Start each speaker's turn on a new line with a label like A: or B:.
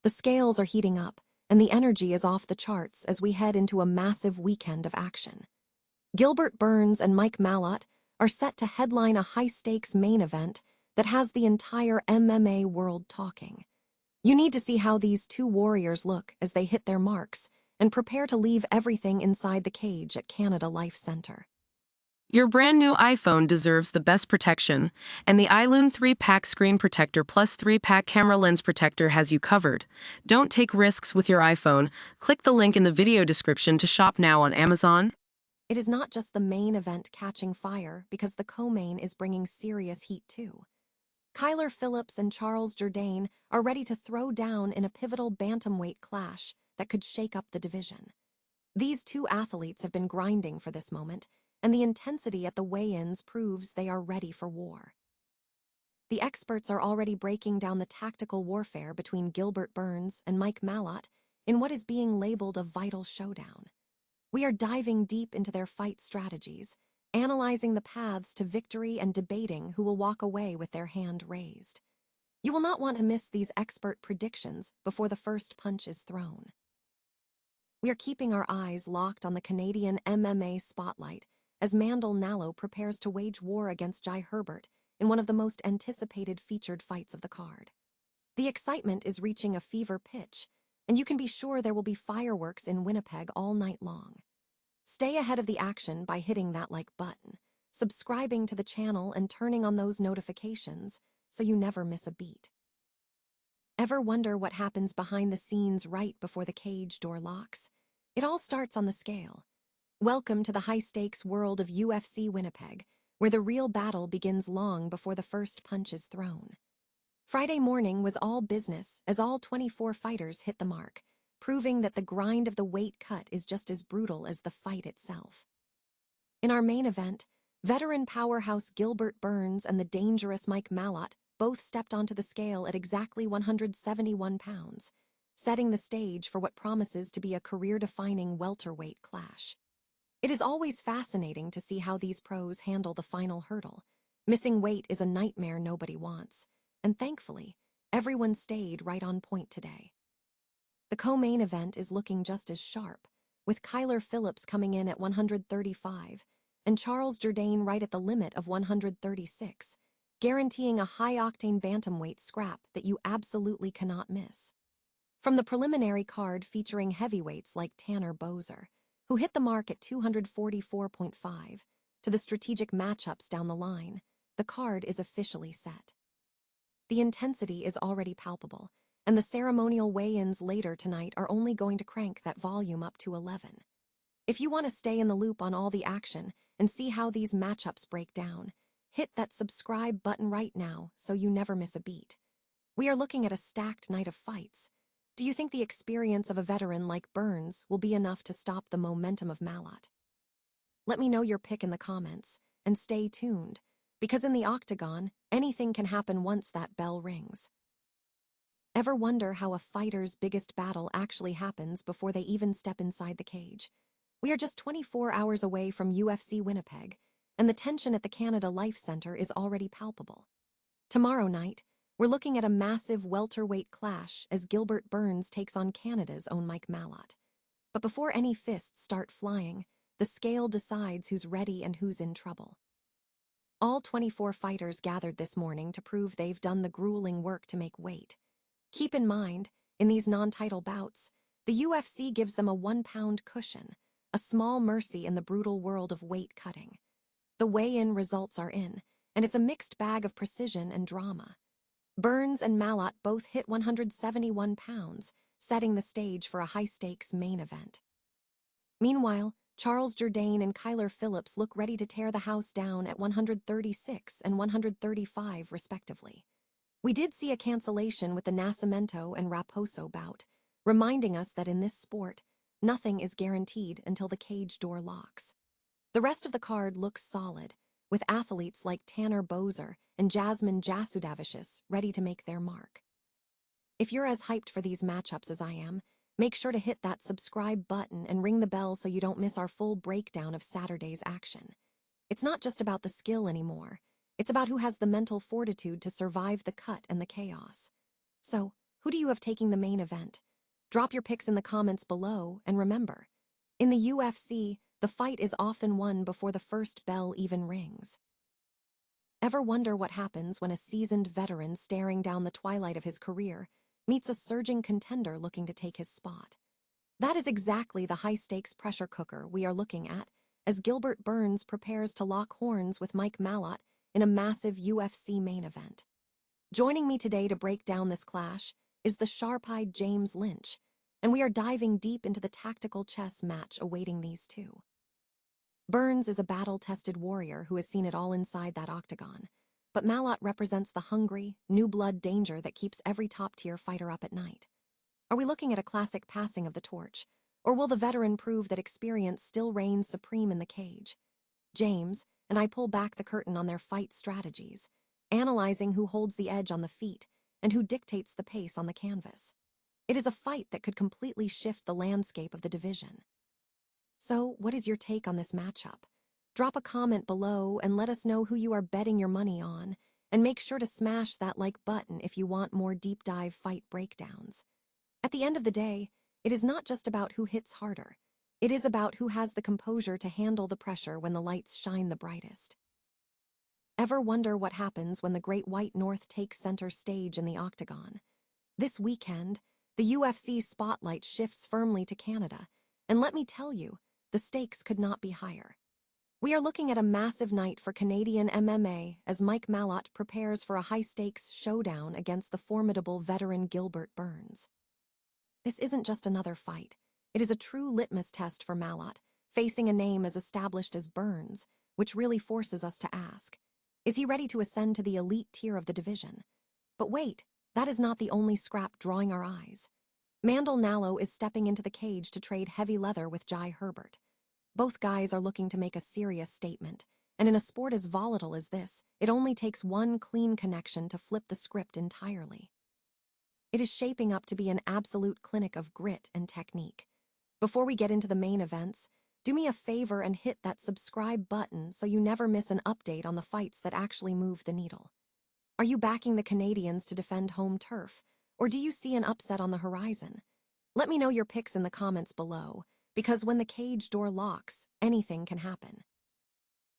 A: The scales are heating up, and the energy is off the charts as we head into a massive weekend of action. Gilbert Burns and Mike Malott are set to headline a high-stakes main event that has the entire MMA world talking. You need to see how these two warriors look as they hit their marks and prepare to leave everything inside the cage at Canada Life Center.
B: Your brand new iPhone deserves the best protection, and the iLume 3-pack screen protector plus 3-pack camera lens protector has you covered. Don't take risks with your iPhone. Click the link in the video description to shop now on Amazon.
A: It is not just the main event catching fire because the co-main is bringing serious heat too. Phillips and Jourdain are ready to throw down in a pivotal bantamweight clash that could shake up the division. These two athletes have been grinding for this moment, and the intensity at the weigh-ins proves they are ready for war. The experts are already breaking down the tactical warfare between Gilbert Burns and Mike Malott in what is being labeled a vital showdown. We are diving deep into their fight strategies, analyzing the paths to victory and debating who will walk away with their hand raised. You will not want to miss these expert predictions before the first punch is thrown. We are keeping our eyes locked on the Canadian MMA spotlight as Mandel Nallo prepares to wage war against Jai Herbert in one of the most anticipated featured fights of the card. The excitement is reaching a fever pitch, and you can be sure there will be fireworks in Winnipeg all night long. Stay ahead of the action by hitting that like button, subscribing to the channel, and turning on those notifications so you never miss a beat. Ever wonder what happens behind the scenes right before the cage door locks? It all starts on the scale. Welcome to the high-stakes world of UFC Winnipeg, where the real battle begins long before the first punch is thrown. Friday morning was all business as all 24 fighters hit the mark, proving that the grind of the weight cut is just as brutal as the fight itself. In our main event, veteran powerhouse Gilbert Burns and the dangerous Mike Malott both stepped onto the scale at exactly 171 pounds, setting the stage for what promises to be a career-defining welterweight clash. It is always fascinating to see how these pros handle the final hurdle. Missing weight is a nightmare nobody wants, and thankfully, everyone stayed right on point today. The co-main event is looking just as sharp, with Phillips coming in at 135 and Jourdain right at the limit of 136, guaranteeing a high-octane bantamweight scrap that you absolutely cannot miss. From the preliminary card featuring heavyweights like Tanner Boser, who hit the mark at 244.5, to the strategic matchups down the line, the card is officially set. The intensity is already palpable, and the ceremonial weigh-ins later tonight are only going to crank that volume up to 11. If you want to stay in the loop on all the action and see how these matchups break down, hit that subscribe button right now so you never miss a beat. We are looking at a stacked night of fights. Do you think the experience of a veteran like Burns will be enough to stop the momentum of Malott? Let me know your pick in the comments, and stay tuned, because in the octagon, anything can happen once that bell rings. Ever wonder how a fighter's biggest battle actually happens before they even step inside the cage? We are just 24 hours away from UFC Winnipeg, and the tension at the Canada Life Center is already palpable. Tomorrow night, we're looking at a massive welterweight clash as Gilbert Burns takes on Canada's own Mike Malott. But before any fists start flying, the scale decides who's ready and who's in trouble. All 24 fighters gathered this morning to prove they've done the grueling work to make weight. Keep in mind, in these non-title bouts, the UFC gives them a 1-pound cushion, a small mercy in the brutal world of weight cutting. The weigh-in results are in, and it's a mixed bag of precision and drama. Burns and Malott both hit 171 pounds, setting the stage for a high-stakes main event. Meanwhile, Jourdain and Phillips look ready to tear the house down at 136 and 135 respectively. We did see a cancellation with the Nascimento and Raposo bout, reminding us that in this sport, nothing is guaranteed until the cage door locks. The rest of the card looks solid, with athletes like Tanner Boser and Jasmine Jasudavicius ready to make their mark. If you're as hyped for these matchups as I am, make sure to hit that subscribe button and ring the bell so you don't miss our full breakdown of Saturday's action. It's not just about the skill anymore. It's about who has the mental fortitude to survive the cut and the chaos. So, who do you have taking the main event? Drop your picks in the comments below, and remember, in the UFC, the fight is often won before the first bell even rings. Ever wonder what happens when a seasoned veteran staring down the twilight of his career meets a surging contender looking to take his spot? That is exactly the high-stakes pressure cooker we are looking at as Gilbert Burns prepares to lock horns with Mike Malott in a massive UFC main event. Joining me today to break down this clash is the sharp-eyed James Lynch, and we are diving deep into the tactical chess match awaiting these two. Burns is a battle-tested warrior who has seen it all inside that octagon, but Malott represents the hungry, new-blood danger that keeps every top-tier fighter up at night. Are we looking at a classic passing of the torch, or will the veteran prove that experience still reigns supreme in the cage? James and I pull back the curtain on their fight strategies, analyzing who holds the edge on the feet and who dictates the pace on the canvas. It is a fight that could completely shift the landscape of the division. So, what is your take on this matchup? Drop a comment below and let us know who you are betting your money on, and make sure to smash that like button if you want more deep dive fight breakdowns. At the end of the day, it is not just about who hits harder. It is about who has the composure to handle the pressure when the lights shine the brightest. Ever wonder what happens when the Great White North takes center stage in the octagon? This weekend, the UFC spotlight shifts firmly to Canada, and let me tell you, the stakes could not be higher. We are looking at a massive night for Canadian MMA as Mike Malott prepares for a high-stakes showdown against the formidable veteran Gilbert Burns. This isn't just another fight. It is a true litmus test for Malott, facing a name as established as Burns, which really forces us to ask, is he ready to ascend to the elite tier of the division? But wait, that is not the only scrap drawing our eyes. Mandel Nallo is stepping into the cage to trade heavy leather with Jai Herbert. Both guys are looking to make a serious statement, and in a sport as volatile as this, it only takes one clean connection to flip the script entirely. It is shaping up to be an absolute clinic of grit and technique. Before we get into the main events, do me a favor and hit that subscribe button so you never miss an update on the fights that actually move the needle. Are you backing the Canadians to defend home turf, or do you see an upset on the horizon? Let me know your picks in the comments below, because when the cage door locks, anything can happen.